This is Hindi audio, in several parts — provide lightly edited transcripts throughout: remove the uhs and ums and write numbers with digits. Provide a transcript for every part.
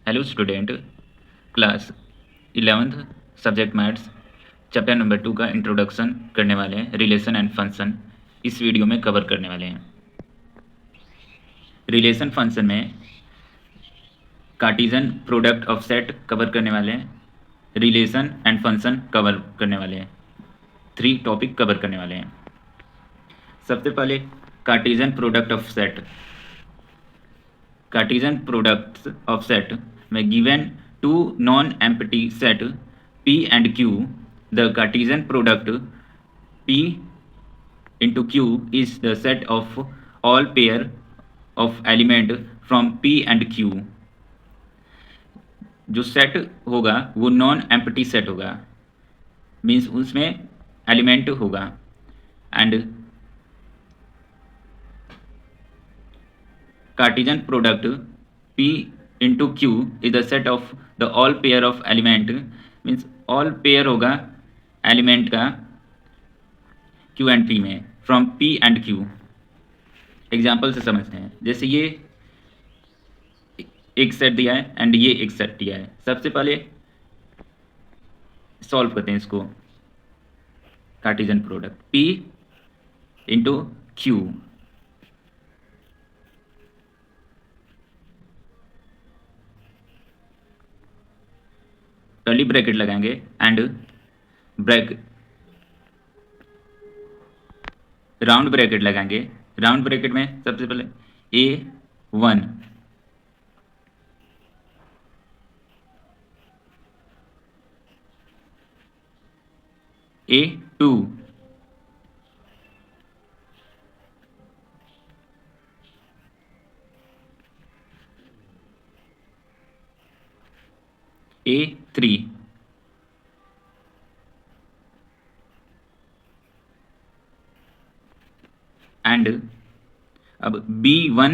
Hello student, class 11th subject maths chapter number 2 का इंट्रोडक्शन करने वाले हैं। रिलेशन एंड फंक्शन इस वीडियो में कवर करने वाले हैं। रिलेशन फंक्शन में Cartesian product of set cover करने वाले हैं। रिलेशन एंड फंक्शन कवर करने वाले हैं। 3 टॉपिक कवर करने वाले हैं। सबसे पहले Cartesian product of set. Cartesian products of set में given to non empty set P and Q, the Cartesian product P into Q is the set of all pair of element from P and Q। जो सेट होगा वो नॉन एम्प्टी सेट होगा, मीन्स उसमें एलिमेंट होगा। And Cartesian product P into Q is the set of the all pair of element, means all pair होगा एलिमेंट का Q and P में from P and Q। Example से समझते हैं। जैसे ये एक सेट दिया है एंड ये एक सेट दिया है। सबसे पहले सॉल्व करते हैं इसको। Cartesian product P into Q, curly bracket लगाएंगे एंड राउंड ब्रैकेट लगाएंगे। राउंड ब्रैकेट में सबसे पहले A1 A2 A3 एंड अब B1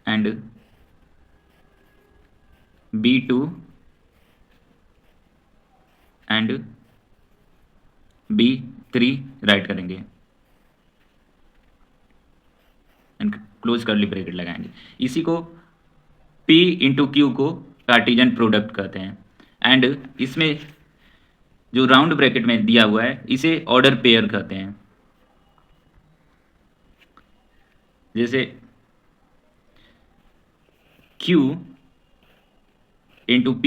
and B2 and B3 right करेंगे एंड क्लोज कर्ली ब्रैकेट लगाएंगे। इसी को P इंटू Q को कार्टेशियन प्रोडक्ट कहते हैं। एंड इसमें जो राउंड ब्रैकेट में दिया हुआ है इसे ऑर्डर पेयर कहते हैं। जैसे Q into P,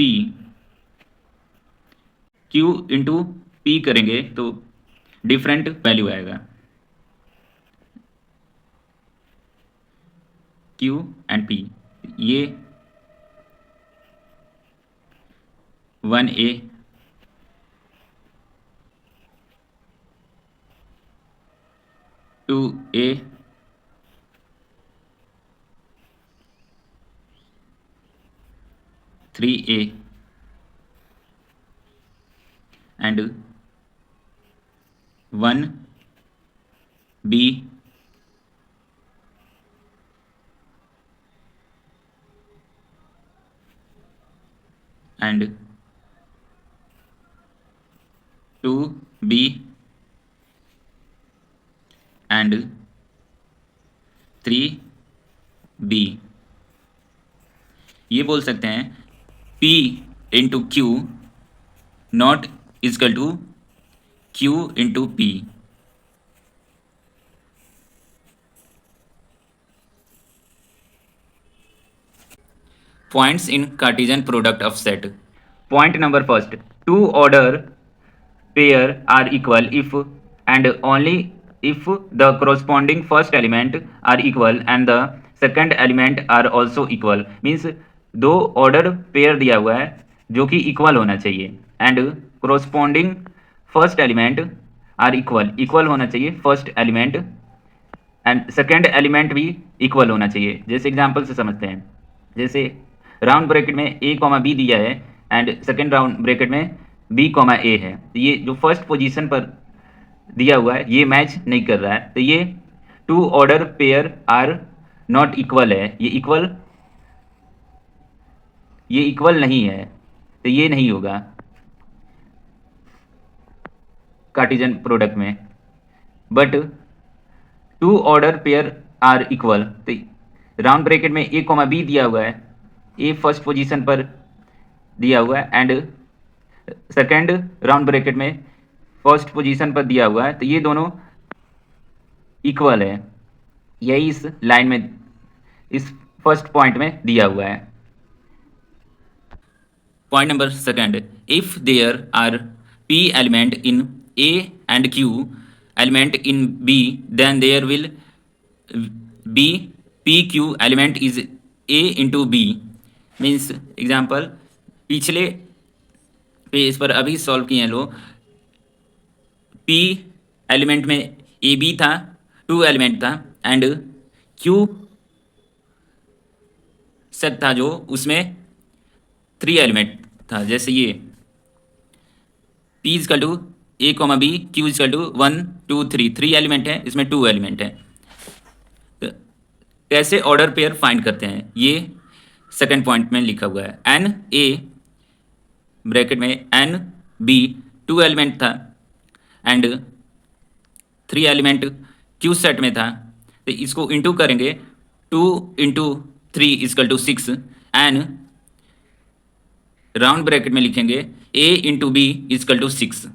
Q into P करेंगे तो डिफरेंट वैल्यू आएगा। Q एंड P, ये 1A 2A 3A and 1B and 2B and 3B। ये बोल सकते हैं P into Q not equal to Q into P। Points in Cartesian product of set. Point number first, two order pair are equal if and only if the corresponding first element are equal and the second element are also equal। Means दो ऑर्डर पेयर दिया हुआ है जो कि इक्वल होना चाहिए and corresponding first element are equal होना चाहिए first element and second element भी इक्वल होना चाहिए। जैसे एग्जाम्पल से समझते हैं। जैसे राउंड ब्रैकेट में A, B दिया है एंड सेकेंड राउंड ब्रैकेट में B, A है। तो ये जो फर्स्ट पोजीशन पर दिया हुआ है ये मैच नहीं कर रहा है, तो ये two order pair are not equal है। ये इक्वल नहीं है, तो ये नहीं होगा। कार्टेशियन प्रोडक्ट में, but two order pair are equal. तो राउंड ब्रैकेट में ए कॉमा बी दिया हुआ है, ए फर्स्ट पोजीशन पर दिया हुआ है एंड सेकंड राउंड ब्रैकेट में फर्स्ट पोजीशन पर दिया हुआ है, तो ये दोनों इक्वल है। यही इस लाइन में, इस फर्स्ट पॉइंट में दिया हुआ है। Point number second, if there are p element in a and q element in b, then there will be pq element is a into b। Means example पिछले पेज पर अभी सॉल्व किए हैं लोग। p एलिमेंट में ए बी था, 2 एलिमेंट था, एंड q सेट था जो उसमें 3 एलिमेंट था। जैसे ये p equal to A comma B, Q equal to 1 2 3, 3 element है, इसमें 2 एलिमेंट है। तो कैसे ऑर्डर पेयर फाइंड करते हैं, ये सेकंड पॉइंट में लिखा हुआ है। एन ए ब्रैकेट में एन बी 2 एलिमेंट था एंड 3 एलिमेंट क्यू सेट में था, तो इसको इंटू करेंगे, 2 into 3 equal to 6 and round bracket में लिखेंगे a into B equal to 6।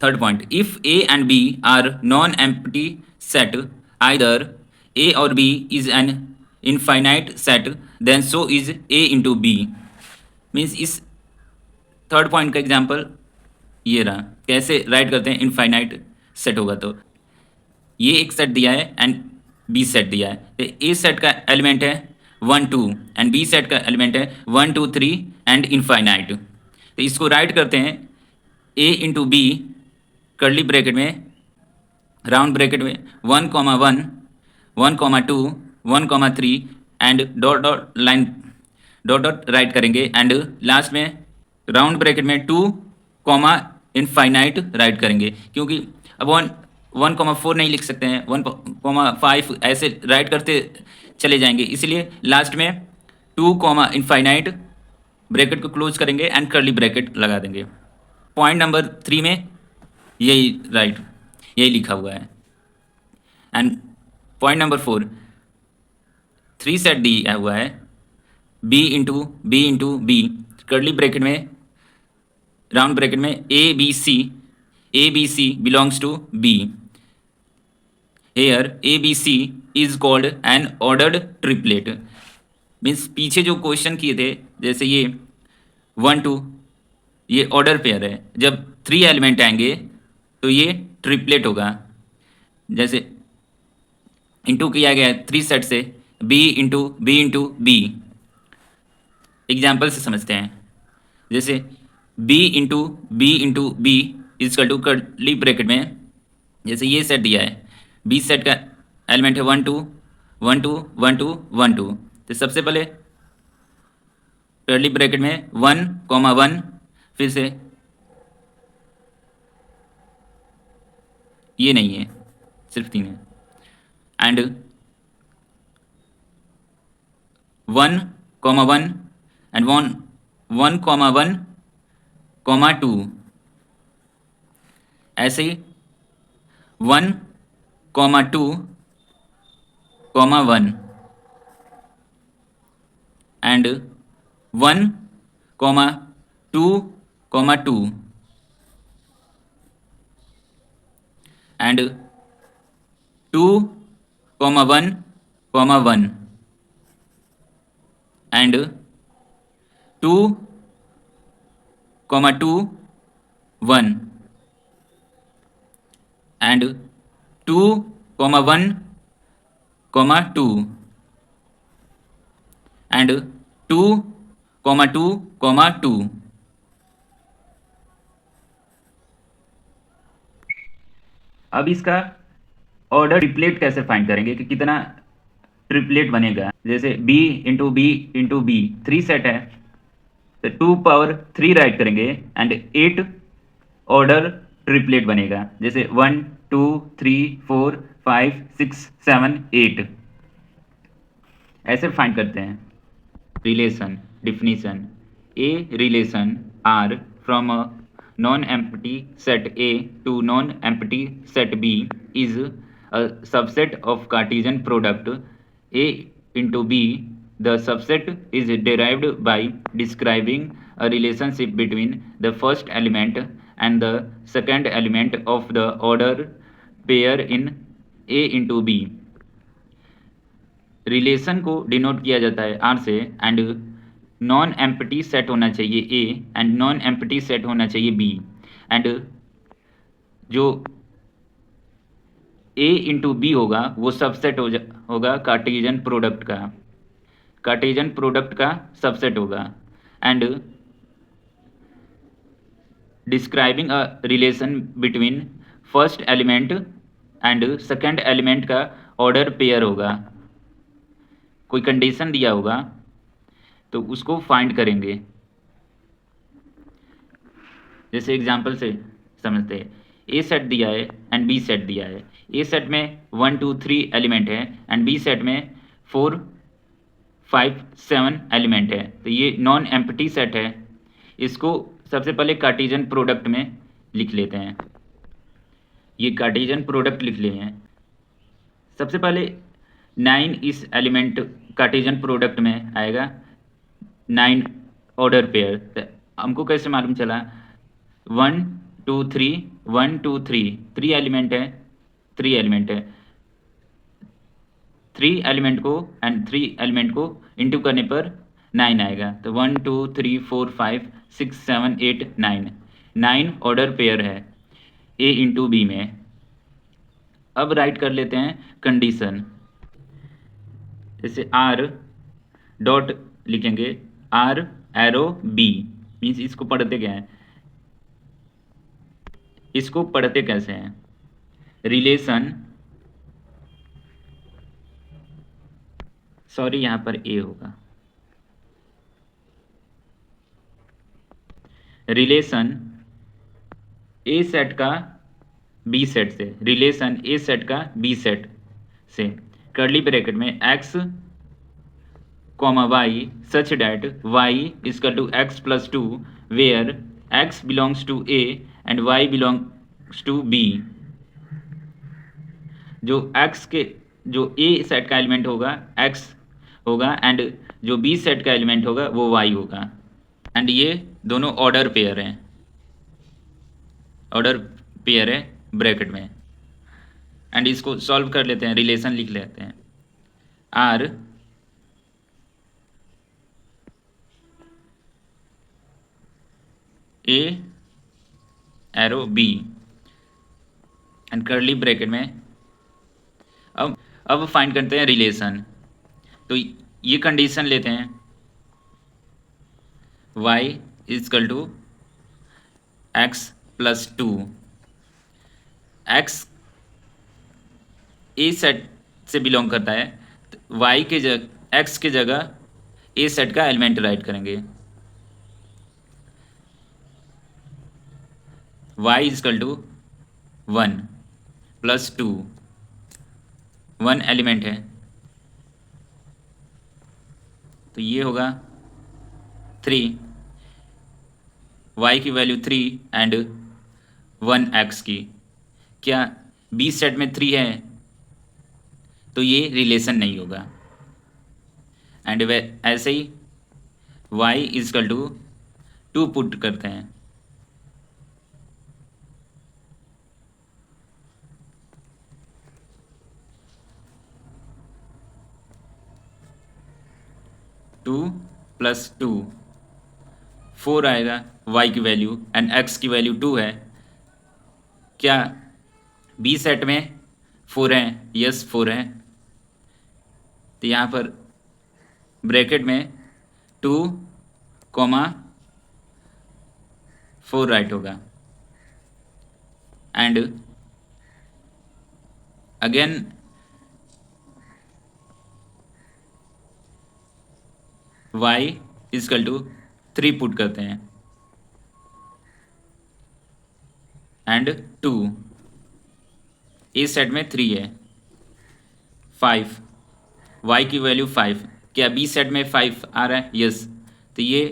Third point, if a and b are non empty set, either a और b is an infinite set, then so is a into B. Means इस थर्ड पॉइंट का एग्जाम्पल ये रहा, कैसे राइट करते हैं इनफाइनाइट सेट होगा। तो ये एक सेट दिया है एंड बी सेट दिया है, तो ए सेट का एलिमेंट है 1 2 एंड बी सेट का एलिमेंट है 1 2 3 एंड इनफाइनाइट। तो इसको राइट करते हैं ए इंटू बी कर्ली ब्रैकेट में, राउंड ब्रैकेट में 1 1 1 2 1 3 and dot dot line dot dot right करेंगे एंड लास्ट में राउंड ब्रैकेट में 2 इनफाइनाइट राइट करेंगे, क्योंकि अब 1,4 नहीं लिख सकते हैं, 1,5 ऐसे राइट करते चले जाएंगे, इसलिए लास्ट में 2 इनफाइनाइट ब्रैकेट को क्लोज करेंगे एंड कर्ली ब्रैकेट लगा देंगे। पॉइंट नंबर 3 में यही लिखा हुआ है। एंड पॉइंट नंबर 4, 3 सेट दिया हुआ है, b into B curly bracket में, राउंड ब्रैकेट में A B C belongs to b। Here ABC is called an ordered triplet। Means पीछे जो क्वेश्चन किए थे, जैसे ये 1 2, ये ऑर्डर पेयर है, जब 3 एलिमेंट आएंगे तो ये ट्रिपलेट होगा। जैसे इंटू किया गया है 3 सेट से, b इंटू बी। एग्जाम्पल से समझते हैं, जैसे b into B equal to curly bracket में, जैसे ये सेट दिया है, बी सेट का एलिमेंट है 1 2 1 2 1 2 1 2। तो सबसे पहले कर्ली ब्रैकेट में 1 1, फिर से ये नहीं है, सिर्फ 3 है, एंड 1 1 एंड 1 1 2, ऐसे ही 1 2 1 and 1 2 2 and 2 1 1 and 2 2 1 and 2 1 2 and 2 2 2। अब इसका ऑर्डर ट्रिपलेट कैसे फाइंड करेंगे कि कितना ट्रिपलेट बनेगा। जैसे b इंटू बी 3 सेट है, तो 2 पावर 3 राइट करेंगे एंड 8 ऑर्डर ट्रिपलेट बनेगा। जैसे 1 2 3 4 5 6 7 8 ऐसे फाइंड करते हैं relation. definition. A relation R from a non-empty set A to non-empty set B is a subset of Cartesian product A into B. The subset is derived by describing a relationship between the first element and the second element of the order pair in A into B. Relation को डिनोट किया जाता है आर से एंड नॉन एम्प्टी सेट होना चाहिए A and non empty set होना चाहिए बी एंड जो ए इंटू बी होगा वो सबसेट होगा कार्टेशियन प्रोडक्ट का सबसेट होगा and describing a relation between first element and second element का ऑर्डर पेयर होगा। कोई कंडीशन दिया होगा तो उसको फाइंड करेंगे। जैसे एग्जांपल से समझते हैं, ए सेट दिया है एंड बी सेट दिया है। ए सेट में 1 2 3 एलिमेंट है एंड बी सेट में 4 5 7 एलिमेंट है। तो ये नॉन एम्प्टी सेट है। इसको सबसे पहले कार्टेशियन प्रोडक्ट में लिख लेते हैं। ये कार्टेशियन प्रोडक्ट लिख लिए हैं। सबसे पहले 9 इस एलिमेंट कार्टेशियन प्रोडक्ट में आएगा, 9 ऑर्डर पेयर। तो हमको कैसे मालूम चला? 1 2 3 1 2 3 3 एलिमेंट है, 3 एलिमेंट है। 3 एलिमेंट को एंड 3 एलिमेंट को इंटू करने पर 9 आएगा। तो 1 2 3 4 5 6 7 8 9 9 ऑर्डर पेयर है ए इंटू बी में। अब राइट कर लेते हैं कंडीशन। जैसे आर डॉट लिखेंगे, आर एरो बी मीन्स इसको पढ़ते क्या है, इसको पढ़ते कैसे हैं? रिलेशन, सॉरी यहां पर ए होगा, रिलेशन ए सेट का बी सेट से, रिलेशन ए सेट का बी सेट से, कर्ली ब्रैकेट में x comma y such that y is equal to x plus 2 where x belongs to A and y belongs to B. जो एक्स के जो ए सेट का एलिमेंट होगा एक्स होगा एंड जो बी सेट का एलिमेंट होगा वो वाई होगा। एंड ये दोनों ऑर्डर पेयर हैं, ऑर्डर पेयर है ब्रैकेट में। एंड इसको सॉल्व कर लेते हैं, रिलेशन लिख लेते हैं। R A arrow B and curly bracket में। अब फाइंड करते हैं रिलेशन। तो ये कंडीशन लेते हैं, y is equal to x plus 2। X A set से बिलोंग करता है, तो y के जगह एक्स के जगह ए सेट का एलिमेंट राइट करेंगे। y is equal to 1 plus 2, 1 element है तो ये होगा 3, y की वैल्यू 3 एंड 1 x की। क्या बी सेट में 3 है तो ये रिलेशन नहीं होगा। एंड वे ऐसे ही y इजकल टू 2 पुट करते हैं। टू प्लस 2 4 आएगा y की वैल्यू एंड x की वैल्यू 2 है। क्या बी सेट में 4 है? यस 4 है। तो यहाँ पर ब्रैकेट में 2 कॉमा 4 राइट होगा। And again y is equal to 3 put करते हैं एंड 2, ए सेट में 3 है। 5 y की वैल्यू 5। क्या बी सेट में 5 आ रहा है? यस। तो ये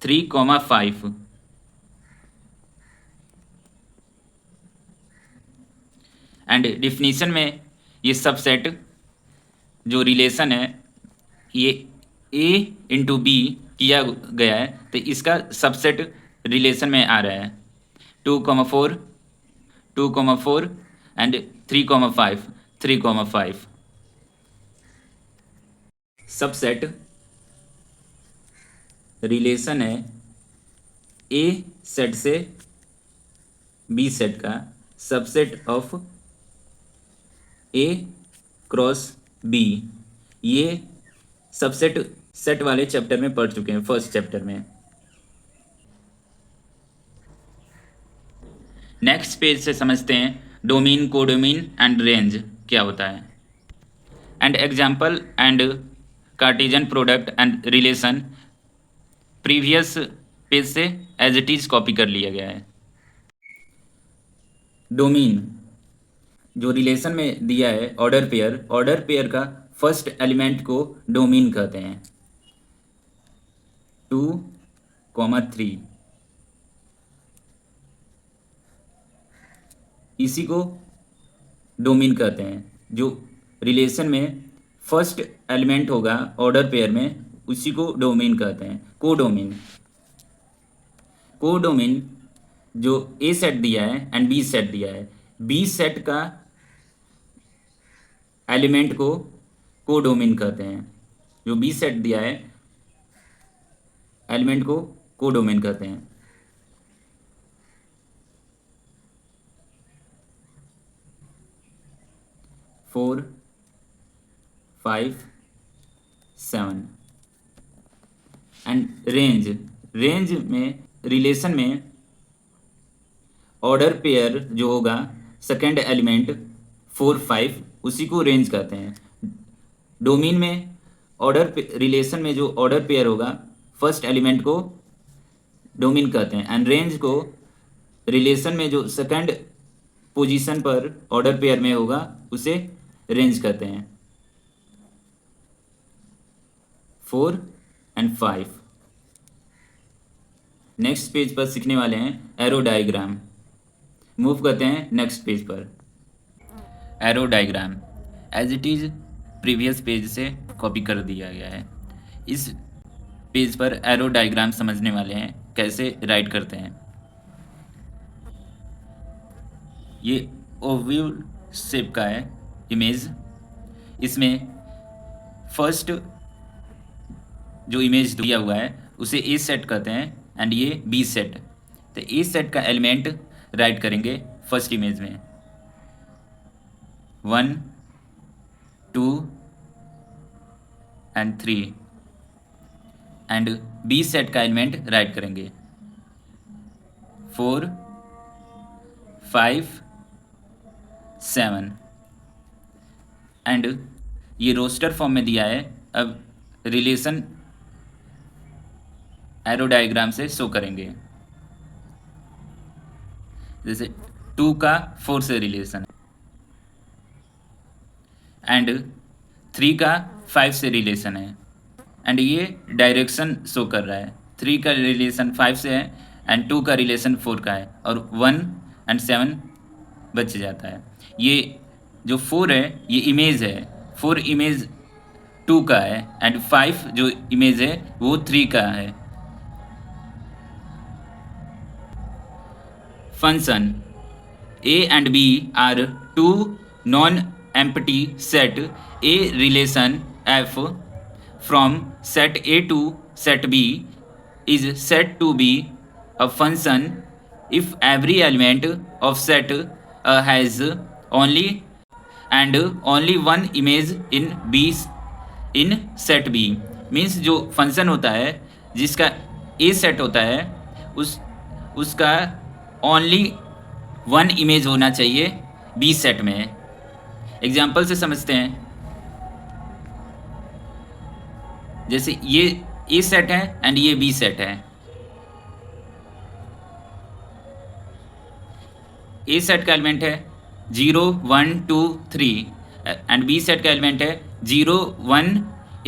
3,5 एंड डिफिनीशन में ये सबसेट जो रिलेशन है ये ए इंटू बी किया गया है, तो इसका सबसेट रिलेशन में आ रहा है 2,4 2,4 एंड 3,5 3,5 सबसेट रिलेशन है ए सेट से बी सेट का subset of A cross B. ये सबसेट सेट वाले चैप्टर में पढ़ चुके हैं, फर्स्ट चैप्टर में। नेक्स्ट पेज से समझते हैं डोमेन, कोडोमेन एंड रेंज क्या होता है, and example and Cartesian product and relation previous page से एज इट इज कॉपी कर लिया गया है। डोमेन जो रिलेशन में दिया है ऑर्डर पेयर का फर्स्ट एलिमेंट को डोमेन कहते हैं 2,3 इसी को डोमेन कहते हैं। जो रिलेशन में फर्स्ट एलिमेंट होगा ऑर्डर पेयर में उसी को डोमेन कहते हैं। कोडोमेन जो ए सेट दिया है एंड बी सेट दिया है, बी सेट का एलिमेंट को कोडोमेन कहते हैं। जो बी सेट दिया है एलिमेंट को कोडोमेन कहते हैं। फोर 5 7 एंड रेंज में रिलेशन में ऑर्डर पेयर जो होगा सेकेंड एलिमेंट 4 5 उसी को रेंज कहते हैं। डोमेन में रिलेशन में जो ऑर्डर पेयर होगा फर्स्ट एलिमेंट को डोमेन कहते हैं, एंड रेंज को रिलेशन में जो सेकंड पोजीशन पर ऑर्डर पेयर में होगा उसे रेंज कहते हैं। 4 एंड 5 नेक्स्ट पेज पर सीखने वाले हैं एरो डायग्राम। मूव करते हैं नेक्स्ट पेज पर। Arrow diagram as it is previous page से कॉपी कर दिया गया है। इस पेज पर एरो डायग्राम समझने वाले हैं कैसे राइट करते हैं। ये ओवल शेप का है इमेज। इसमें फर्स्ट जो इमेज दिया हुआ है उसे ए सेट कहते हैं एंड ये बी सेट। तो ए सेट का एलिमेंट राइट करेंगे फर्स्ट इमेज में 1 2 एंड 3 एंड बी सेट का एलिमेंट राइट करेंगे 4 5 7 एंड ये रोस्टर फॉर्म में दिया है। अब रिलेशन एरो डायग्राम से शो करेंगे। जैसे 2 का 4 से रिलेशन एंड 3 का 5 से रिलेशन है, एंड ये डायरेक्शन शो कर रहा है। 3 का रिलेशन 5 से है एंड 2 का रिलेशन 4 का है, और 1 एंड 7 बच जाता है। ये जो 4 है ये इमेज है, 4 इमेज 2 का है एंड 5 जो इमेज है वो 3 का है। Function A and B are two non-empty set A relation F from set A to set B is said to be a function if every element of set has only and only one image in set B। Means जो फंक्शन होता है जिसका A सेट होता है उसका ओनली 1 इमेज होना चाहिए बी सेट में। एग्जाम्पल से समझते हैं। जैसे ये ए सेट है एंड ये बी सेट है। ए सेट का एलिमेंट है 0 1 2 3 एंड बी सेट का एलिमेंट है 0 1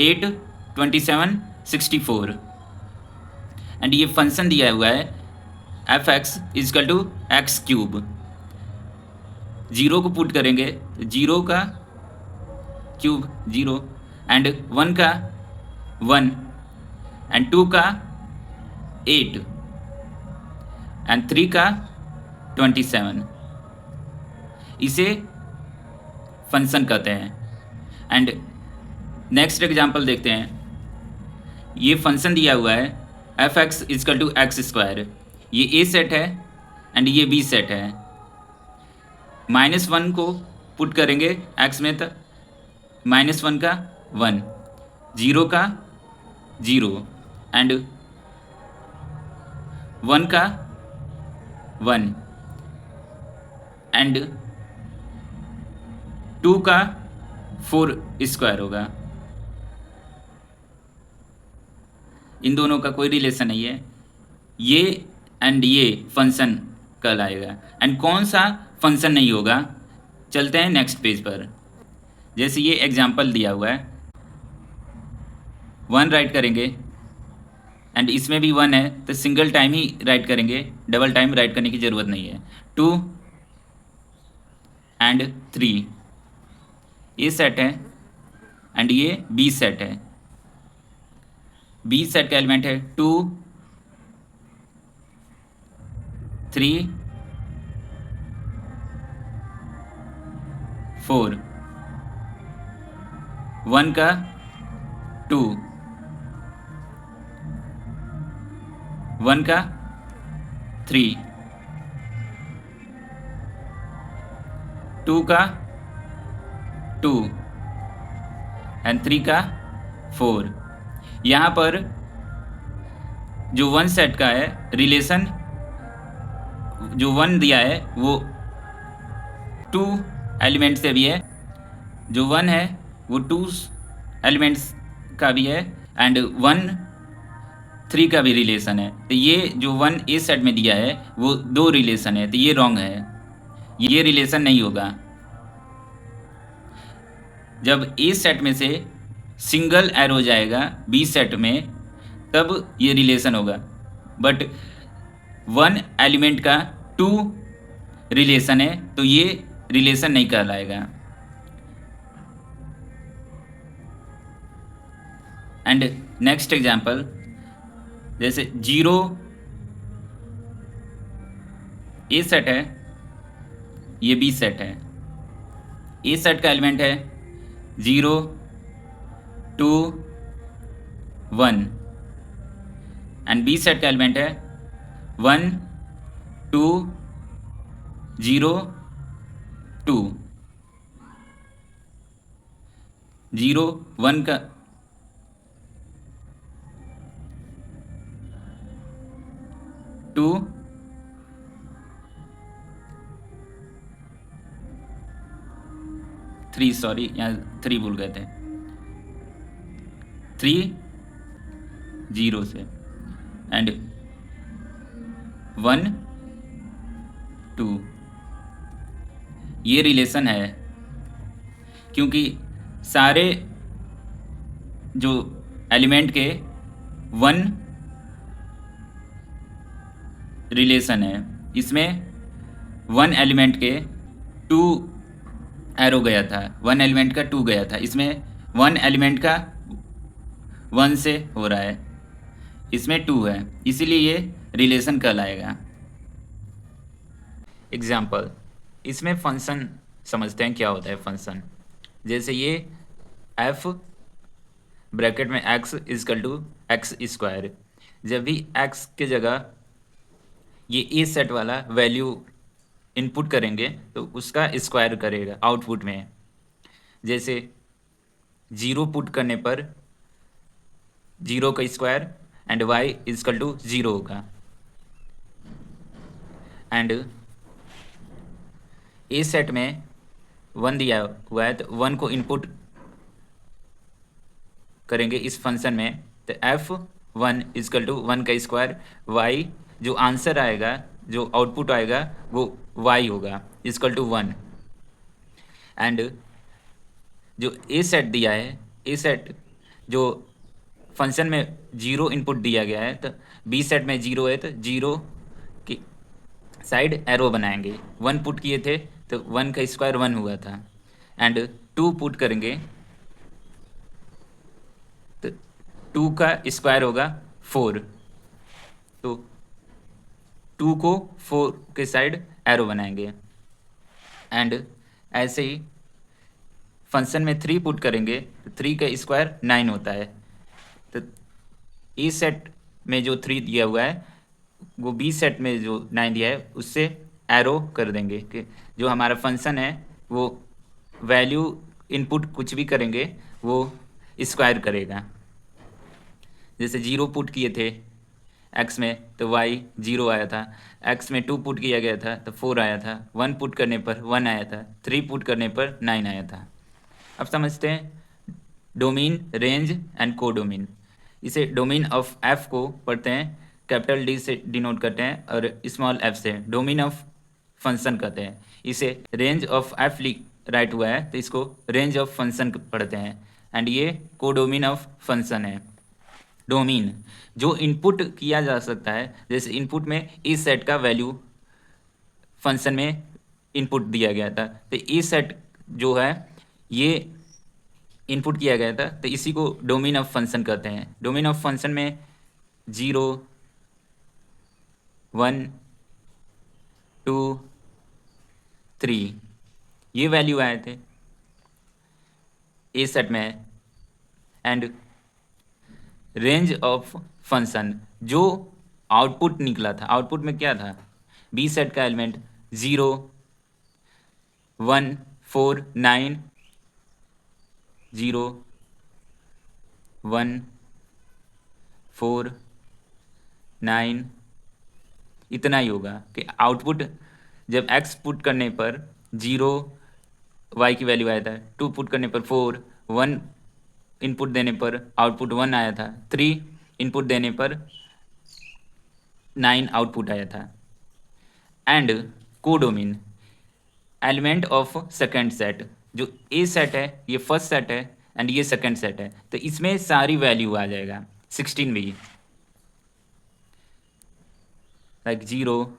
8 27 64। एंड ये फंक्शन दिया हुआ है f x is equal to x cube. Zero को पुट करेंगे तो जीरो का क्यूब जीरो, एंड वन का वन, एंड टू का 8, एंड थ्री का 27। इसे फंक्शन कहते हैं। एंड नेक्स्ट एग्जांपल देखते हैं। ये फंक्शन दिया हुआ है f x is equal to x square. ये ए सेट है एंड ये बी सेट है। -1 को पुट करेंगे एक्स में तो -1 का 1, 0 का 0, एंड 1 का 1, एंड 2 का 4 स्क्वायर होगा। इन दोनों का कोई रिलेशन नहीं है। ये एंड ये फंक्शन कहलाएगा। एंड कौन सा फंक्शन नहीं होगा, चलते हैं नेक्स्ट पेज पर। जैसे ये एग्जांपल दिया हुआ है, 1 राइट करेंगे एंड इसमें भी 1 है तो सिंगल टाइम ही राइट करेंगे, डबल टाइम राइट करने की ज़रूरत नहीं है। 2 एंड 3 ये सेट है एंड ये बी सेट है। बी सेट का एलिमेंट है 2, 3, 4, 1 का 2, 1 का 3, 2 का 2, एंड 3 का 4। यहाँ पर जो 1 सेट का है रिलेशन, जो 1 दिया है वो 2 एलिमेंट से भी है, जो 1 है वो 2 एलिमेंट्स का भी है, एंड 1 3 का भी रिलेशन है। तो ये जो 1 ए सेट में दिया है वो 2 रिलेशन है, तो ये रॉन्ग है, ये रिलेशन नहीं होगा। जब ए सेट में से सिंगल एरो जाएगा बी सेट में तब ये रिलेशन होगा, बट 1 एलिमेंट का 2 रिलेशन है तो ये रिलेशन नहीं कहलाएगा। एंड नेक्स्ट एग्जांपल, जैसे 0 ए सेट है, ये बी सेट है। ए सेट का एलिमेंट है 0, 2, 1, एंड बी सेट का एलिमेंट है 1, 2, 0, 2। 0, 1 का 2, 3, सॉरी यहाँ 3 भूल गए थे, 3 0 से, एंड 1 2। ये रिलेशन है क्योंकि सारे जो एलिमेंट के 1 रिलेशन है, इसमें 1 एलिमेंट के 2 एरो गया था, 1 एलिमेंट का 2 गया था, इसमें 1 एलिमेंट का 1 से हो रहा है, इसमें 2 है, इसीलिए ये रिलेशन कहलाएगा। एग्जाम्पल, इसमें फंक्शन समझते हैं क्या होता है फंक्शन। जैसे ये f ब्रैकेट में x is equal to x square, जब भी x के जगह ये ए सेट वाला वैल्यू इनपुट करेंगे तो उसका स्क्वायर करेगा आउटपुट में। जैसे 0 पुट करने पर 0 का square and y is equal to 0 होगा, एंड ए सेट में 1 दिया हुआ है तो 1 को इनपुट करेंगे इस फंक्शन में तो f1 इजकल टू 1 का स्क्वायर, y जो आंसर आएगा, जो आउटपुट आएगा वो y होगा इजकल टू 1। एंड जो ए सेट दिया है, ए सेट जो फंक्शन में जीरो इनपुट दिया गया है तो बी सेट में जीरो है तो जीरो की साइड एरो बनाएंगे। वन पुट किए थे तो वन का स्क्वायर वन हुआ था, एंड टू पुट करेंगे तो टू का स्क्वायर होगा फोर, तो टू को फोर के साइड एरो बनाएंगे। एंड ऐसे ही फंक्शन में थ्री पुट करेंगे तो थ्री का स्क्वायर नाइन होता है, तो ए सेट में जो थ्री दिया हुआ है वो बी सेट में जो नाइन दिया है उससे एरो कर देंगे कि जो हमारा फंक्शन है वो वैल्यू इनपुट कुछ भी करेंगे वो स्क्वायर करेगा। जैसे जीरो पुट किए थे एक्स में तो वाई जीरो आया था, एक्स में टू पुट किया गया था तो फोर आया था, वन पुट करने पर वन आया था, थ्री पुट करने पर नाइन आया था। अब समझते हैं डोमेन, रेंज एंड कोडोमेन। इसे डोमेन ऑफ एफ को पढ़ते हैं, कैपिटल डी से डिनोट करते हैं और स्मॉल एफ से डोमेन ऑफ फंक्शन कहते हैं। इसे रेंज ऑफ एफ राइट हुआ है तो इसको रेंज ऑफ फंक्शन पढ़ते हैं, एंड ये कोडोमेन ऑफ फंक्शन है। डोमेन जो इनपुट किया जा सकता है, जैसे इनपुट में इस सेट का वैल्यू फंक्शन में इनपुट दिया गया था तो इस सेट जो है ये इनपुट किया गया था तो इसी को डोमेन ऑफ फंक्शन कहते हैं। डोमेन ऑफ फंक्शन में जीरो, वन, टू, थ्री ये वैल्यू आए थे ए सेट में, एंड रेंज ऑफ फंक्शन जो आउटपुट निकला था, आउटपुट में क्या था, बी सेट का element zero, one, four, nine, zero, one, four, nine, इतना ही होगा कि आउटपुट जब एक्स पुट करने पर जीरो वाई की वैल्यू आया था, टू पुट करने पर फोर, वन इनपुट देने पर आउटपुट वन आया था, थ्री इनपुट देने पर नाइन आउटपुट आया था। And codomain element of second set, जो ए सेट है ये फर्स्ट सेट है एंड ये सेकेंड सेट है तो इसमें सारी वैल्यू आ जाएगा 16 भी, like zero,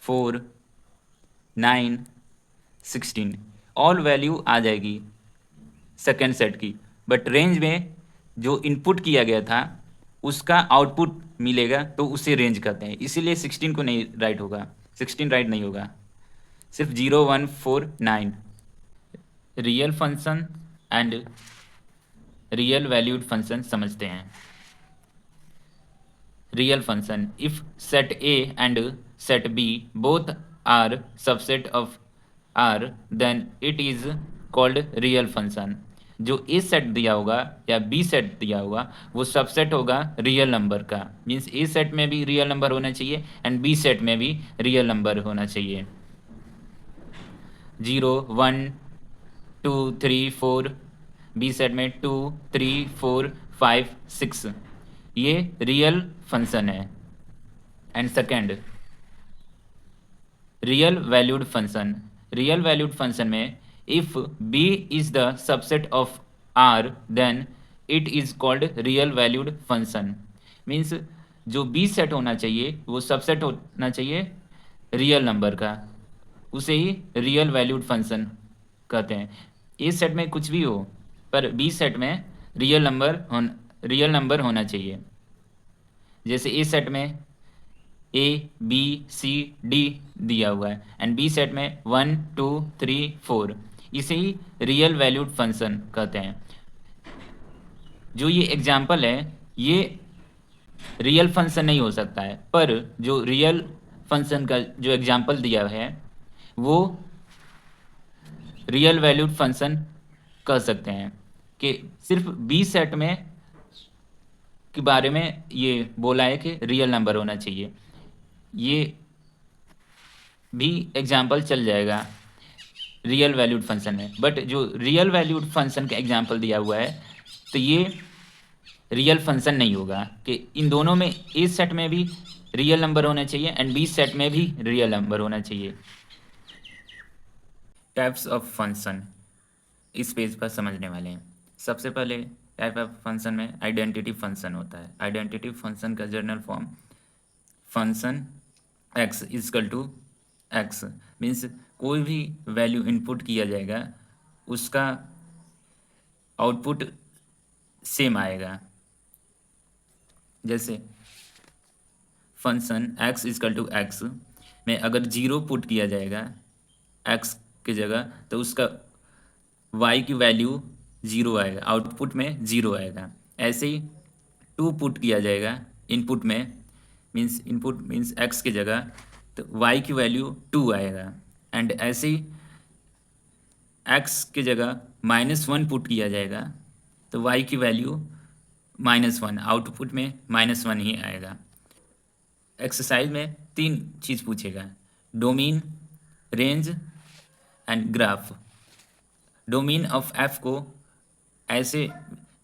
four, nine, 16 all value आ जाएगी सेकेंड सेट की। बट रेंज में जो इनपुट किया गया था उसका आउटपुट मिलेगा तो उसे रेंज कहते हैं, इसीलिए 16 को नहीं राइट होगा, 16 राइट नहीं होगा, सिर्फ zero, one, four, nine. Real function and real valued function समझते हैं। Real function, if set A and set B both are subset of R then it is called real function. जो ए सेट दिया होगा या बी सेट दिया होगा वो सबसेट होगा रियल नंबर का, मीन्स ए सेट में भी रियल नंबर होना चाहिए एंड बी सेट में भी रियल नंबर होना चाहिए। Zero, one, two, three, four, B set में two, three, four, five, six ये रियल फंक्शन है। And second real valued function, real valued function में if B is the subset of R then it is called real valued function. Means जो बी सेट होना चाहिए वो सबसेट होना चाहिए रियल नंबर का, उसे ही रियल वैल्यूड फंक्शन कहते हैं। ए सेट में कुछ भी हो पर बी सेट में रियल नंबर होना चाहिए। जैसे ए सेट में ए, बी, सी, डी दिया हुआ है एंड बी सेट में वन, टू, थ्री, फोर, इसे ही रियल वैल्यूड फंक्शन कहते हैं। जो ये एग्जाम्पल है ये रियल फंक्शन नहीं हो सकता है, पर जो रियल फंक्शन का जो एग्जाम्पल दिया है वो रियल वैल्यूड फंक्शन कह सकते हैं कि सिर्फ बी सेट में के बारे में ये बोला है कि रियल नंबर होना चाहिए, ये भी एग्जाम्पल चल जाएगा रियल वैल्यूड फंक्शन में। बट जो रियल वैल्यूड फंक्शन का एग्जाम्पल दिया हुआ है तो ये रियल फंक्शन नहीं होगा कि इन दोनों में ए सेट में भी रियल नंबर होना चाहिए एंड बी सेट में भी रियल नंबर होना चाहिए। टाइप्स ऑफ फंक्शन इस पेज पर समझने वाले हैं। सबसे पहले टाइप ऑफ फंक्शन में आइडेंटिटी फंक्शन होता है। आइडेंटिटी फंक्शन का general form function x is equal to x means कोई भी वैल्यू इनपुट किया जाएगा उसका आउटपुट सेम आएगा। जैसे function x is equal to x में अगर जीरो पुट किया जाएगा एक्स की जगह तो उसका वाई की वैल्यू जीरो आएगा, आउटपुट में जीरो आएगा। ऐसे ही टू पुट किया जाएगा इनपुट में, मीन्स इनपुट मीन्स एक्स की जगह तो वाई की वैल्यू टू आएगा। एंड ऐसे ही एक्स की जगह -1 पुट किया जाएगा तो वाई की वैल्यू -1, आउटपुट में -1 ही आएगा। एक्सरसाइज में तीन चीज़ पूछेगा, domain, range and graph. Domain of F को ऐसे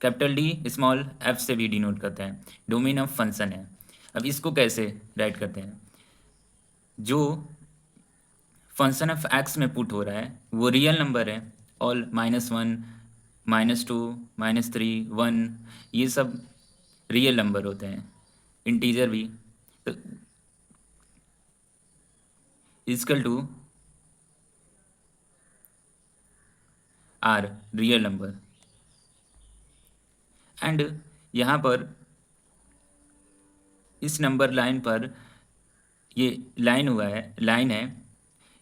कैपिटल डी स्मॉल एफ से भी डिनोट करते हैं, डोमेन ऑफ फंक्शन है। अब इसको कैसे राइट करते हैं, जो फंक्शन ऑफ एक्स में पुट हो रहा है वो रियल नंबर है, ऑल -1 -2 -3 1 ये सब रियल नंबर होते हैं, इंटीजर भी। तो is equal to R real number. And यहाँ पर इस नंबर लाइन पर ये लाइन है,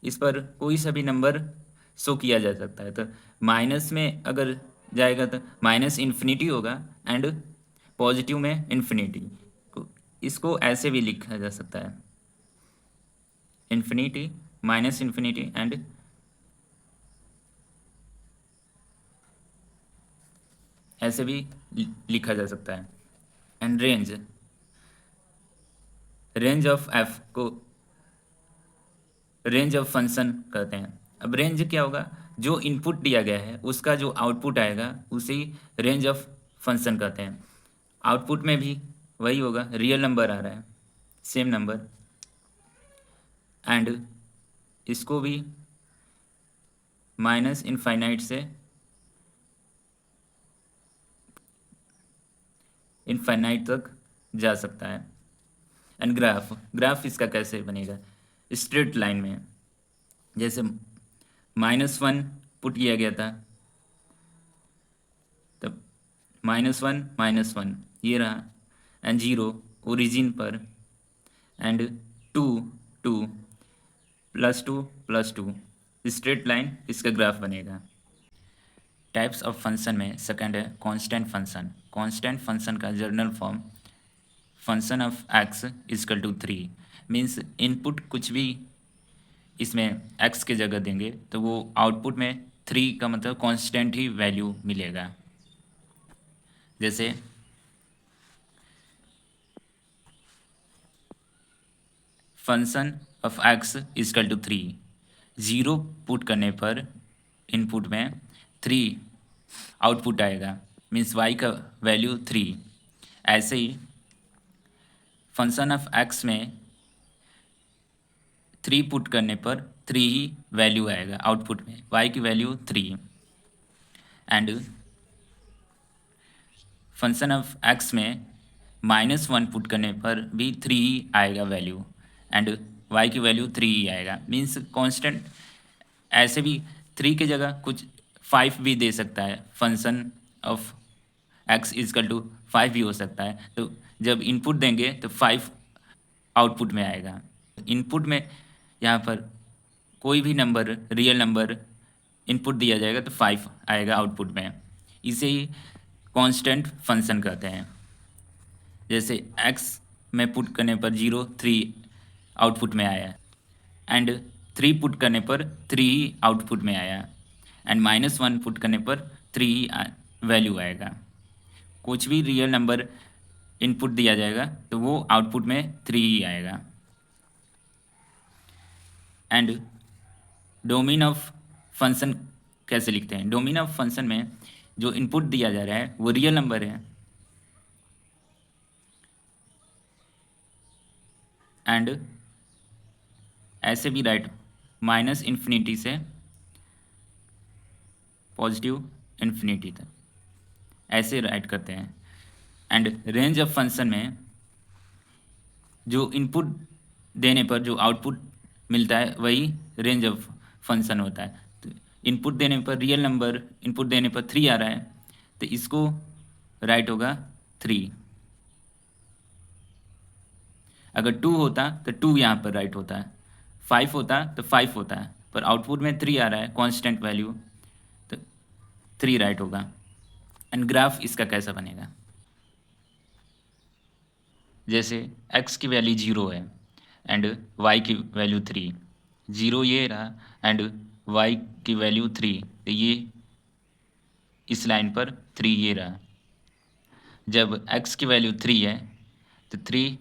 इस पर कोई सा भी नंबर शो किया जा सकता है। तो माइनस में अगर जाएगा तो माइनस इन्फिनिटी होगा एंड पॉजिटिव में इन्फिनिटी। इसको ऐसे भी लिखा जा सकता है, इन्फिनिटी माइनस इन्फिनिटी एंड ऐसे भी लिखा जा सकता है। एंड रेंज ऑफ एफ को रेंज ऑफ फंक्शन कहते हैं। अब रेंज क्या होगा, जो इनपुट दिया गया है उसका जो आउटपुट आएगा उसे रेंज ऑफ फंक्शन कहते हैं। आउटपुट में भी वही होगा, रियल नंबर आ रहा है, सेम नंबर। एंड इसको भी माइनस इनफाइनाइट से इनफाइनाइट तक जा सकता है। एंड ग्राफ इसका कैसे बनेगा, स्ट्रेट लाइन में। जैसे -1 पुट किया गया था तब -1 ये रहा, एंड जीरो ओरिजिन पर, and two two +2 straight line इसका ग्राफ बनेगा। टाइप्स ऑफ फंक्शन में सेकंड है कांस्टेंट फंक्शन। कांस्टेंट फंक्शन का general form function of x is equal to 3 means input कुछ भी इसमें एक्स की जगह देंगे तो वो आउटपुट में 3 का मतलब कांस्टेंट ही वैल्यू मिलेगा। जैसे function of x is equal to 3, zero put करने पर इनपुट में 3 आउटपुट आएगा, मीन्स वाई का वैल्यू 3। ऐसे ही फंक्शन ऑफ एक्स में 3 पुट करने पर 3 ही वैल्यू आएगा आउटपुट में, वाई की value 3। And function of x में -1 पुट करने पर भी 3 ही आएगा वैल्यू, एंड वाई की वैल्यू 3 ही आएगा, मीन्स कांस्टेंट। ऐसे भी 3 की जगह कुछ 5 भी दे सकता है, function of x is equal to 5 भी हो सकता है। तो जब इनपुट देंगे तो 5 आउटपुट में आएगा। इनपुट में यहाँ पर कोई भी नंबर रियल नंबर इनपुट दिया जाएगा तो 5 आएगा आउटपुट में, इसे ही कांस्टेंट फंक्शन कहते हैं। जैसे एक्स में पुट करने पर 0 3 आउटपुट में आया, एंड 3 पुट करने पर 3 ही आउटपुट में आया, एंड -1 पुट करने पर 3 ही वैल्यू आएगा। कुछ भी रियल नंबर इनपुट दिया जाएगा तो वो आउटपुट में 3 ही आएगा। एंड डोमेन ऑफ फंक्शन कैसे लिखते हैं, डोमेन ऑफ फंक्शन में जो इनपुट दिया जा रहा है वो रियल नंबर है, एंड ऐसे भी राइट -इन्फिनिटी से पॉजिटिव इन्फिनिटी तक। ऐसे राइट करते हैं। एंड रेंज ऑफ फंक्शन में जो इनपुट देने पर जो आउटपुट मिलता है वही रेंज ऑफ फंक्शन होता है। तो इनपुट देने पर रियल नंबर इनपुट देने पर 3 आ रहा है, तो इसको राइट होगा 3। अगर 2 होता तो 2 यहाँ पर राइट होता है, 5 होता तो 5 होता है, पर आउटपुट में 3 आ रहा है कांस्टेंट वैल्यू, तो 3 राइट होगा। एंड ग्राफ इसका कैसा बनेगा, जैसे x की वैल्यू 0 है एंड y की वैल्यू 3, 0 ये रहा एंड y की वैल्यू 3, तो ये इस लाइन पर 3 ये रहा। जब x की वैल्यू 3 है तो 3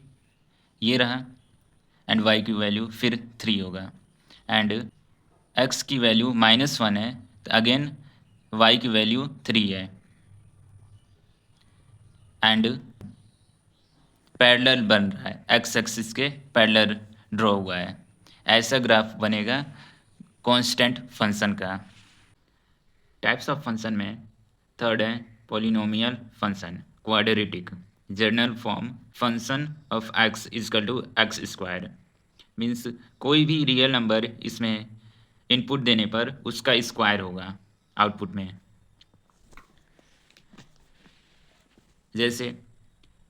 ये रहा एंड y की वैल्यू फिर 3 होगा। एंड x की वैल्यू -1 है तो अगेन y की वैल्यू 3 है एंड पैरेलल बन रहा है, एक्स एक्सिस के पैरेलल ड्रॉ हुआ है। ऐसा ग्राफ बनेगा कांस्टेंट फंक्शन का। टाइप्स ऑफ फंक्शन में थर्ड है polynomial function quadratic. General form function of x is equal to x square, means कोई भी रियल नंबर इसमें इनपुट देने पर उसका स्क्वायर होगा आउटपुट में। जैसे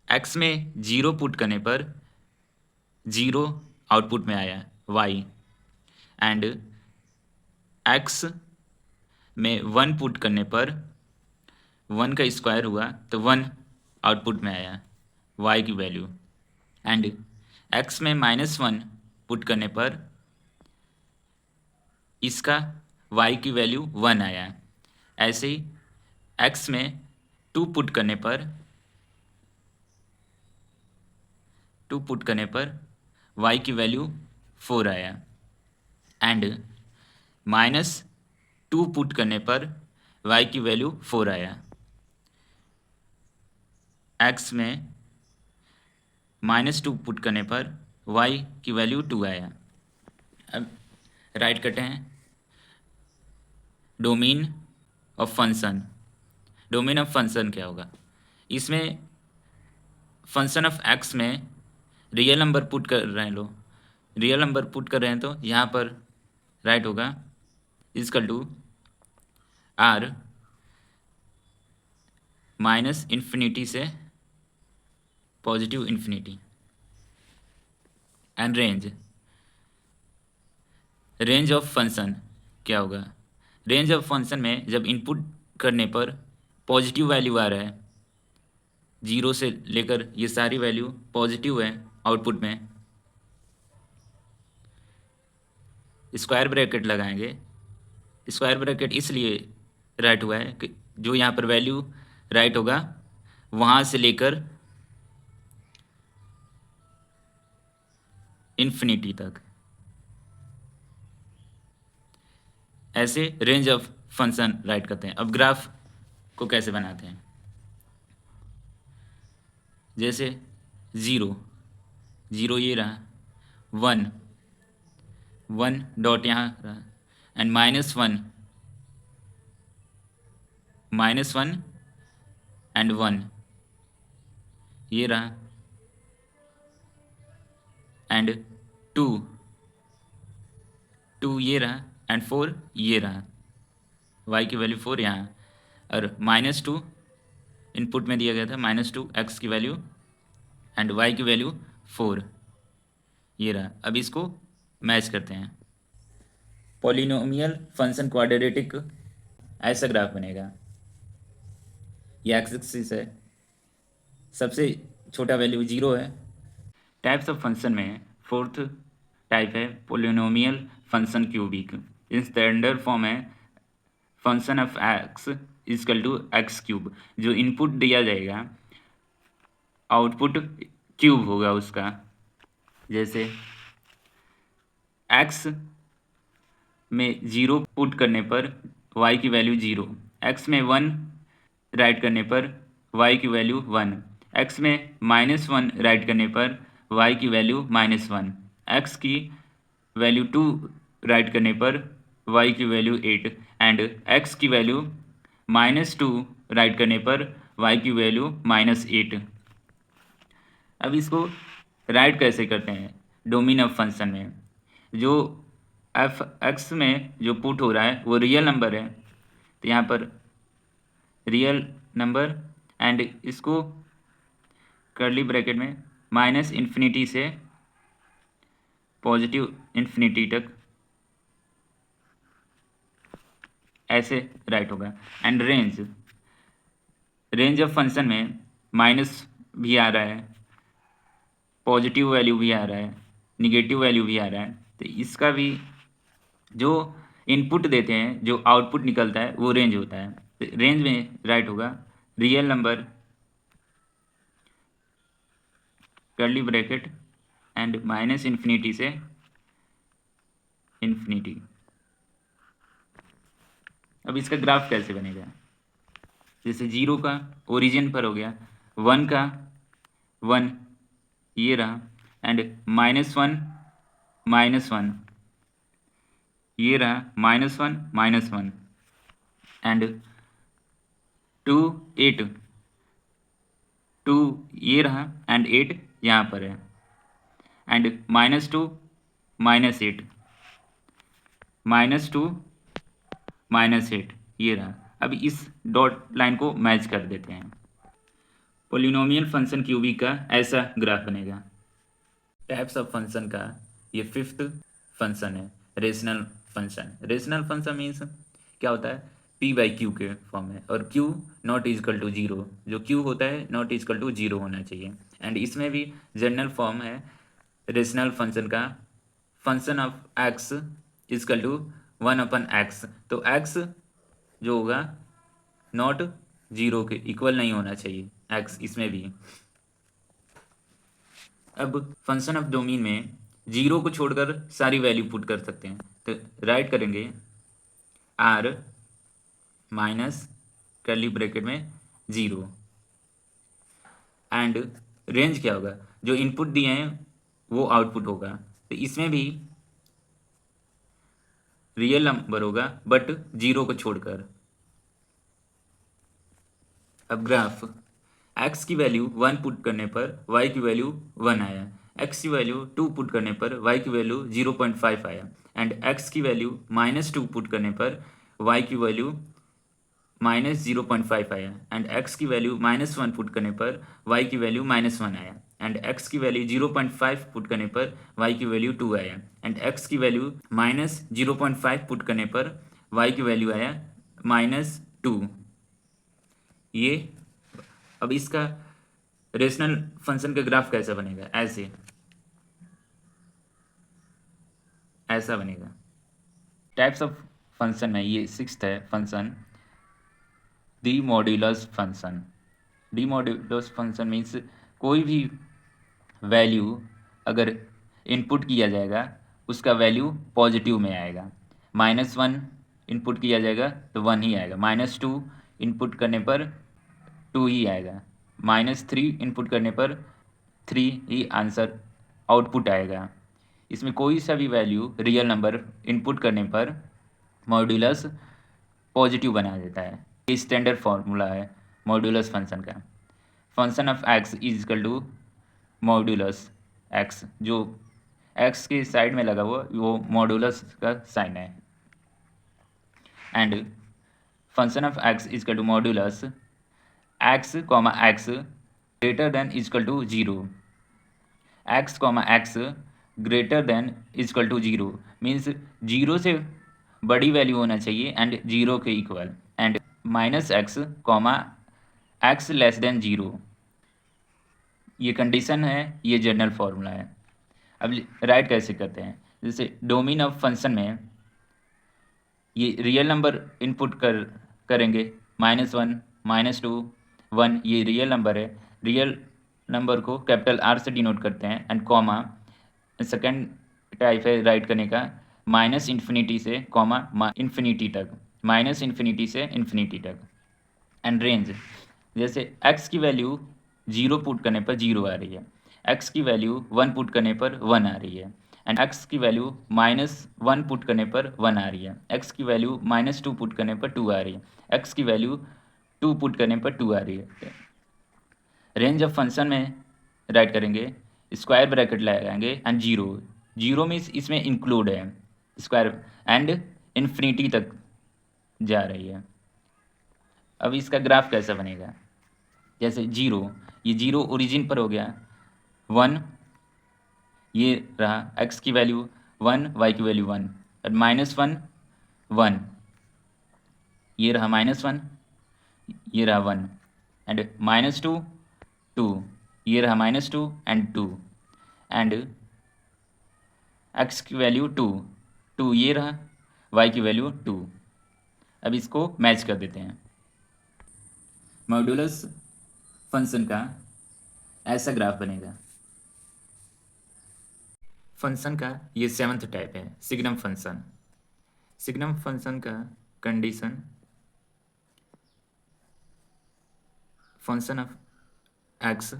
x में 0 पुट करने पर 0 आउटपुट में आया y, एंड x में 1 पुट करने पर 1 का स्क्वायर हुआ तो 1 आउटपुट में आया y की वैल्यू, एंड x में -1 पुट करने पर इसका y की वैल्यू 1 आया। ऐसे ही x में 2 पुट करने पर y की वैल्यू 4 आया, एंड -2 पुट करने पर y की वैल्यू 4 आया। x में -2 पुट करने पर y की वैल्यू 2 आया। अब राइट करते हैं domain of function. Domain of function क्या होगा, इसमें फंक्शन ऑफ x में रियल नंबर पुट कर रहे हैं रियल नंबर पुट कर रहे हैं तो यहाँ पर राइट होगा इजकल टू r -इन्फिनिटी से +infinity and range of function क्या होगा। रेंज ऑफ फंक्शन में जब इनपुट करने पर पॉजिटिव वैल्यू आ रहा है, 0 से लेकर ये सारी वैल्यू पॉजिटिव है आउटपुट में, स्क्वायर ब्रैकेट लगाएंगे। स्क्वायर ब्रैकेट इसलिए राइट हुआ है कि जो यहाँ पर वैल्यू राइट होगा वहाँ से लेकर इन्फिनिटी तक। ऐसे रेंज ऑफ फंक्शन राइट करते हैं। अब ग्राफ को कैसे बनाते हैं, जैसे 0 ये रहा, 1 डॉट यहाँ रहा, एंड -1 एंड 1 ये रहा, एंड 2 ये रहा, एंड 4 ये रहा। y की वैल्यू 4 यहाँ, और -2 इनपुट में दिया गया था, -2 x की वैल्यू एंड y की वैल्यू 4 ये रहा। अब इसको मैच करते हैं। पॉलिनोमियल फंक्शन क्वाड्रेटिक ऐसा ग्राफ बनेगा। ये एक्स एक्सिस है, सबसे छोटा वैल्यू 0 है। टाइप्स ऑफ फंक्शन में फोर्थ टाइप है polynomial function cubic. In standard form है function of x is equal to x cube. जो इनपुट दिया जाएगा आउटपुट क्यूब होगा उसका। जैसे x में 0 पुट करने पर y की वैल्यू 0, x में 1 राइट करने पर y की वैल्यू 1, x में -1 राइट करने पर y की वैल्यू -1, x की वैल्यू 2 राइट करने पर y की वैल्यू 8, एंड x की वैल्यू -2 राइट करने पर y की वैल्यू -8। अब इसको राइट कैसे करते हैं डोमेन ऑफ फंक्शन में? जो एफ एक्स में जो पुट हो रहा है वो रियल नंबर है, तो यहाँ पर रियल नंबर, एंड इसको कर्ली ब्रैकेट में -इन्फिनिटी से पॉजिटिव इन्फिनिटी तक ऐसे राइट होगा। एंड रेंज ऑफ फंक्शन में माइनस भी आ रहा है, पॉजिटिव वैल्यू भी आ रहा है, निगेटिव वैल्यू भी आ रहा है, तो इसका भी जो इनपुट देते हैं जो आउटपुट निकलता है वो रेंज होता है। तो रेंज में राइट होगा real number curly bracket and -infinity से इन्फिनिटी। अब इसका ग्राफ कैसे बनेगा? जैसे 0 का ओरिजिन पर हो गया, 1 का 1 ये रहा, एंड -1 -1 ये रहा, -1 -1, एंड 2 8 2 ये रहा, एंड 8 यहाँ पर है, एंड -2 -8 -2 -8 ये रहा। अब इस डॉट लाइन को मैच कर देते हैं। पोलिनोमियल फंक्शन क्यूबिक का ऐसा ग्राफ बनेगा। टाइप्स ऑफ फंक्शन का ये 5th फंक्शन है, rational function. Rational function means क्या होता है? p बाई क्यू के फॉर्म में, और q नॉट इजकल टू 0, जो q होता है नॉट इजकल टू 0 होना चाहिए। एंड इसमें भी जनरल फॉर्म है रेशनल फंक्शन का, function of x is equal to 1/x। तो x जो होगा नॉट 0 के इक्वल नहीं होना चाहिए, x इसमें भी। अब फंक्शन ऑफ डोमेन में 0 को छोड़कर सारी वैल्यू पुट कर सकते हैं, तो राइट करेंगे r माइनस कर्ली ब्रैकेट में 0, एंड रेंज क्या होगा? जो इनपुट दिए हैं वो आउटपुट होगा, तो इसमें भी रियल नंबर होगा बट 0 को छोड़कर। अब ग्राफ x की वैल्यू 1 पुट करने पर y की वैल्यू 1 आया, x की वैल्यू 2 पुट करने पर y की वैल्यू 0.5 आया, एंड x की वैल्यू -2 पुट करने पर y की वैल्यू -0.5 आया, एंड x की वैल्यू -1 पुट करने पर y की वैल्यू -1 आया, एंड x की वैल्यू 0.5 पुट करने पर y की वैल्यू 2 आया, एंड x की वैल्यू -0.5 पुट करने पर y की वैल्यू आया -2। ये अब इसका रेशनल फंक्शन का ग्राफ कैसा बनेगा? ऐसा बनेगा। टाइप्स ऑफ फंक्शन में ये 6th है function, D modulus function. D modulus function means कोई भी वैल्यू अगर इनपुट किया जाएगा उसका वैल्यू पॉजिटिव में आएगा। -1 इनपुट किया जाएगा तो 1 ही आएगा, -2 इनपुट करने पर 2 ही आएगा, -3 इनपुट करने पर 3 ही आंसर आउटपुट आएगा। इसमें कोई सा भी वैल्यू रियल नंबर इनपुट करने पर मॉड्यूलस पॉजिटिव बना देता है। ये स्टैंडर्ड फॉर्मूला है मॉड्यूलस फंक्शन का। Function of x is equal to modulus x, जो x के साइड में लगा हुआ वो मॉड्यूलस का साइन है, and function of x is equal to modulus x, x greater than is equal to 0, x, x greater than is equal to 0 means 0 से बड़ी वैल्यू होना चाहिए एंड 0 के equal, and -x, x less than 0, ये कंडीशन है, ये जनरल फॉर्मूला है। अब राइट कैसे करते हैं? जैसे डोमेन ऑफ फंक्शन में ये रियल नंबर इनपुट करेंगे, -1 -2 1 ये रियल नंबर है। रियल नंबर को कैपिटल R से डिनोट करते हैं, एंड कॉमा सेकेंड टाइप है राइट करने का -इन्फिनिटी से इन्फिनिटी तक, -इन्फिनिटी से इन्फिनिटी तक। एंड रेंज जैसे x की वैल्यू 0 पुट करने पर 0 आ रही है, x की वैल्यू 1 पुट करने पर 1 आ रही है, एंड x की वैल्यू -1 पुट करने पर 1 आ रही है, x की वैल्यू -2 पुट करने पर 2 आ रही है, x की वैल्यू 2 पुट करने पर 2 आ रही है। रेंज ऑफ फंक्शन में राइट करेंगे, स्क्वायर ब्रैकेट लगाएंगे एंड जीरो। जीरो मीन्स इसमें इंक्लूड है स्क्वायर एंड इन्फिनिटी तक जा रही है। अब इसका ग्राफ कैसा बनेगा, जैसे जीरो, ये जीरो ओरिजिन पर हो गया, 1 ये रहा x की वैल्यू 1, y की वैल्यू 1, और -1 1, ये रहा -1, ये रहा 1, एंड -2 2, ये रहा -2 एंड 2, एंड x की वैल्यू 2 2, ये रहा y की वैल्यू 2। अब इसको मैच कर देते हैं। मॉड्यूलस फंक्शन का ऐसा ग्राफ बनेगा। फंक्शन का ये 7th टाइप है, सिग्नम फंक्शन। सिग्नम फंक्शन का condition, function of x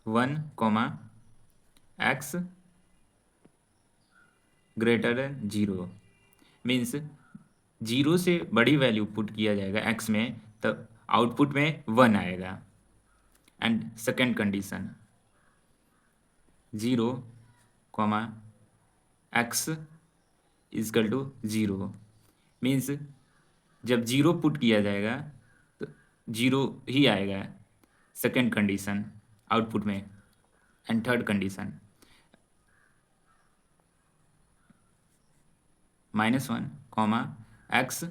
one comma x greater than zero, means zero से बड़ी वैल्यू पुट किया जाएगा एक्स में, तब आउटपुट में 1 आएगा। And second condition, zero comma x is equal to zero, means जब जीरो पुट किया जाएगा तो जीरो ही आएगा सेकेंड कंडीशन आउटपुट में। And third condition, -1 comma x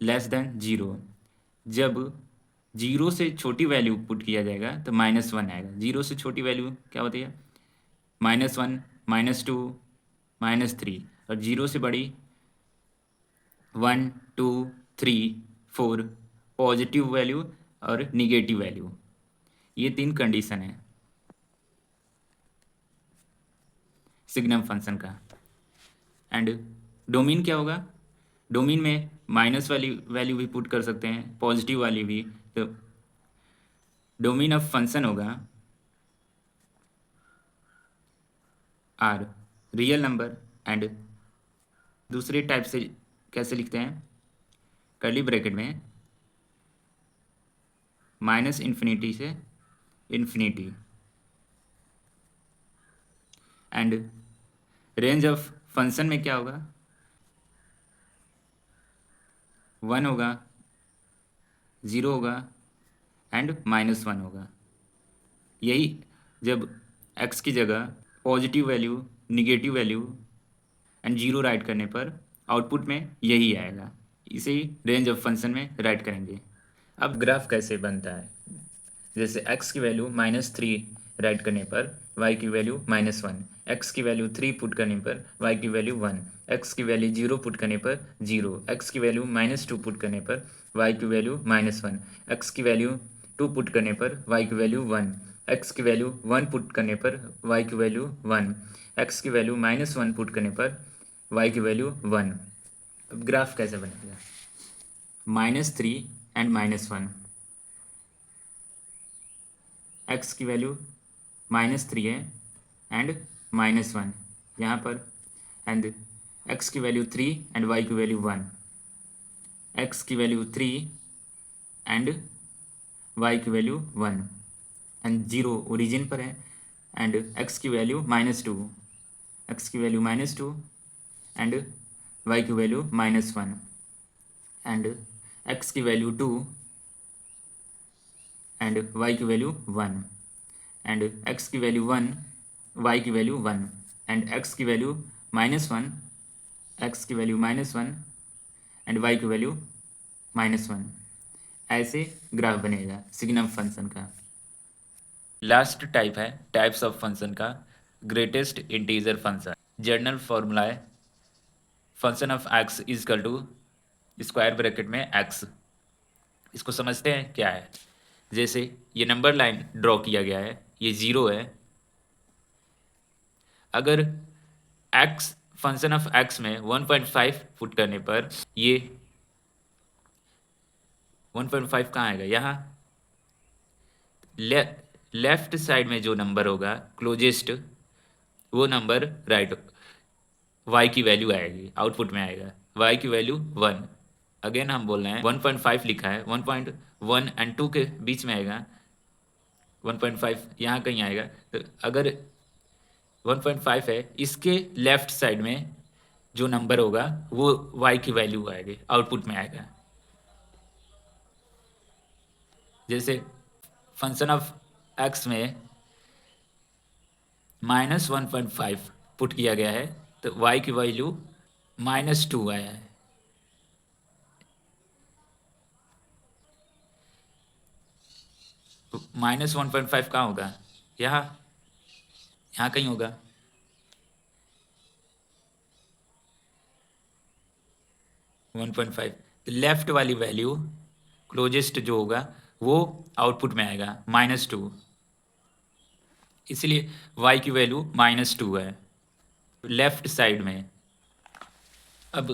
less than zero, जब जीरो से छोटी वैल्यू पुट किया जाएगा तो -1 आएगा। जीरो से छोटी वैल्यू क्या होती है, -1 -2 -3, और जीरो से बड़ी 1 2 3 4, पॉजिटिव वैल्यू और निगेटिव वैल्यू, ये 3 कंडीशन है सिग्नम फंक्शन का। एंड डोमेन क्या होगा, डोमेन में माइनस वाली वैल्यू भी पुट कर सकते हैं, पॉजिटिव वाली भी। तो डोमेन ऑफ फंक्शन होगा आर रियल नंबर, एंड दूसरे टाइप से कैसे लिखते हैं, कर्ली ब्रैकेट में -इन्फिनिटी से infinity, and range of function में क्या होगा, 1 होगा, 0 होगा एंड -1 होगा। यही जब x की जगह positive value, negative value and zero right करने पर आउटपुट में यही आएगा। इसे ही रेंज ऑफ फंक्शन में राइट करेंगे। अब ग्राफ कैसे बनता है, जैसे x की वैल्यू -3 राइट करने पर y की वैल्यू -1, x की वैल्यू 3 पुट करने पर y की वैल्यू 1, x की वैल्यू 0 पुट करने पर 0, x की वैल्यू -2 पुट करने पर y की वैल्यू -1, x की वैल्यू 2 पुट करने पर y की वैल्यू 1, x की वैल्यू 1 पुट करने पर y की वैल्यू 1, x की वैल्यू -1 पुट करने पर y की वैल्यू 1। अब ग्राफ कैसे बनेगा, -3 एंड -1, x की वैल्यू -3 है एंड -1 यहाँ पर, एंड x की वैल्यू 3 एंड y की वैल्यू 1, x की वैल्यू 3 एंड y की वैल्यू 1, एंड 0 ओरिजिन पर है, एंड x की वैल्यू -2, x की वैल्यू -2 एंड y की वैल्यू -1, एंड x की वैल्यू 2 एंड y की वैल्यू 1, एंड x की वैल्यू 1, y की वैल्यू 1, एंड x की वैल्यू -1, x की वैल्यू -1 एंड y की वैल्यू -1। ऐसे ग्राफ बनेगा सिग्नम फंक्शन का। लास्ट टाइप है टाइप्स ऑफ फंक्शन का, greatest integer function. General formula है function of x is equal to square bracket में एक्स। इसको समझते हैं क्या है, जैसे ये नंबर लाइन ड्रॉ किया गया है, ये 0 है। अगर एक्स फंक्शन ऑफ एक्स में 1.5 पुट करने पर ये 1.5 कहाँ आएगा, यहाँ लेफ्ट साइड में जो नंबर होगा क्लोजेस्ट वो नंबर राइट y की वैल्यू आएगी, आउटपुट में आएगा y की वैल्यू 1। अगेन हम बोल रहे हैं 1.5 लिखा है, 1.1 एंड 2 के बीच में आएगा, 1.5 यहाँ कहीं आएगा। तो अगर 1.5 है, इसके लेफ्ट साइड में जो नंबर होगा वो y की वैल्यू आएगी, आउटपुट में आएगा। जैसे फंक्शन ऑफ x में -1.5 पुट किया गया है, तो y की वैल्यू -2 आया है। तो -1.5 कहाँ होगा? यहाँ, यहाँ कहीं होगा। वन पॉइंट फाइव, तो लेफ्ट वाली वैल्यू क्लोजेस्ट जो होगा वो आउटपुट में आएगा -2, इसलिए y की वैल्यू -2 है लेफ्ट साइड में। अब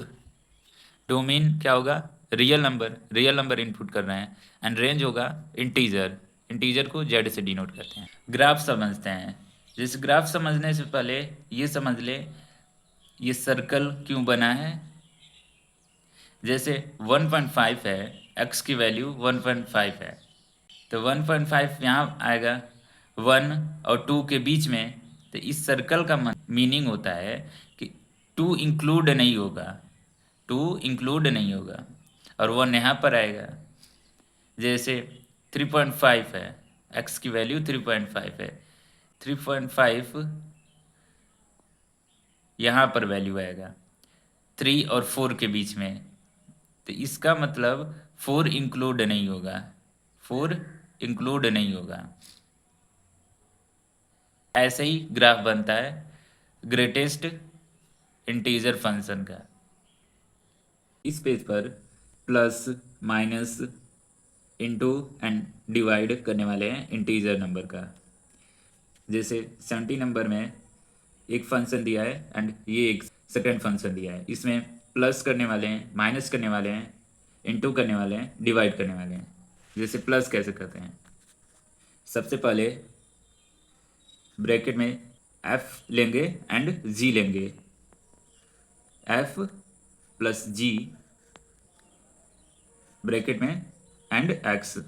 डोमेन क्या होगा? रियल नंबर इनपुट कर रहे हैं, एंड रेंज होगा इंटीजर, इंटीजर को z से डिनोट करते हैं। ग्राफ समझते हैं। जिस ग्राफ समझने से पहले ये समझ ले ये सर्कल क्यों बना है। जैसे 1.5 है, x की वैल्यू 1.5 है, तो 1.5 यहाँ आएगा 1 और 2 के बीच में। तो इस सर्कल का मीनिंग होता है कि 2 इंक्लूड नहीं होगा, 2 इंक्लूड नहीं होगा, और 1 यहाँ पर आएगा। जैसे 3.5 है, x की वैल्यू 3.5 है, 3.5 यहाँ पर वैल्यू आएगा 3 और 4 के बीच में। तो इसका मतलब 4 इंक्लूड नहीं होगा, 4 इंक्लूड नहीं होगा। ऐसे ही ग्राफ बनता है ग्रेटेस्ट इंटीजर फंक्शन का। इस पेज पर plus minus into and divide करने वाले हैं इंटीजर नंबर का। जैसे 70 नंबर में एक फंक्शन दिया है एंड ये एक सेकेंड फंक्शन दिया है। इसमें प्लस करने वाले हैं, माइनस करने वाले हैं, इंटू करने वाले हैं, डिवाइड करने वाले हैं। जैसे प्लस कैसे करते हैं? सबसे पहले ब्रैकेट में f लेंगे एंड g लेंगे, f प्लस g ब्रैकेट में एंड x,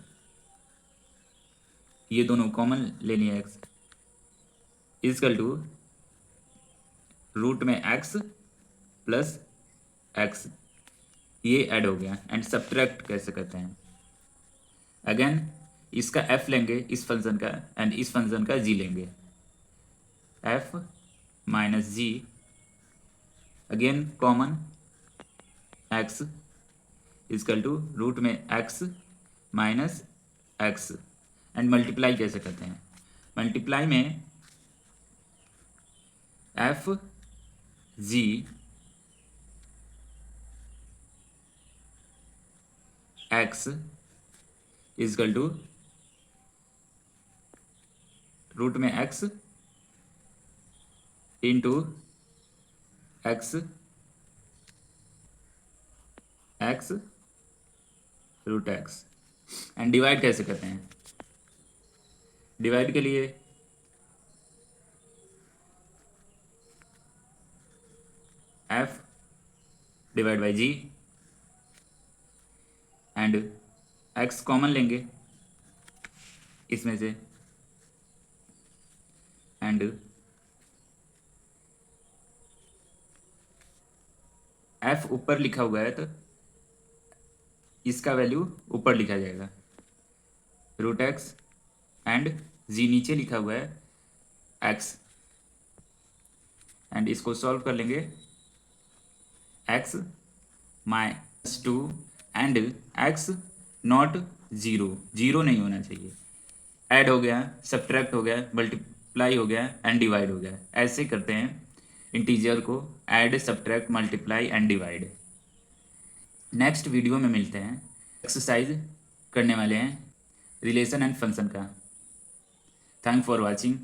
ये दोनों कॉमन ले लिए, x इजकल टू रूट में x प्लस x, ये ऐड हो गया। एंड सब्ट्रैक्ट कैसे करते हैं? अगेन इसका f लेंगे इस फंक्शन का, एंड इस फंक्शन का g लेंगे, f minus g, again common x is equal to root में x minus x। And multiply कैसे करते हैं? मल्टीप्लाई में f g x is equal to root में x into x x root x। And divide कैसे करते हैं? डिवाइड के लिए f divide by g and x common लेंगे इसमें से, एंड f ऊपर लिखा हुआ है तो इसका वैल्यू ऊपर लिखा जाएगा, रूट x, एंड g नीचे लिखा हुआ है x, एंड इसको सॉल्व कर लेंगे, x -2 and x not zero, zero नहीं होना चाहिए। ऐड हो गया, सब्ट्रैक्ट हो गया, मल्टीप्लाई हो गया एंड डिवाइड हो गया। ऐसे करते हैं इंटीजर को, add subtract multiply and divide. Next video में मिलते हैं, एक्सरसाइज करने वाले हैं रिलेशन एंड फंक्शन का। Thank for watching.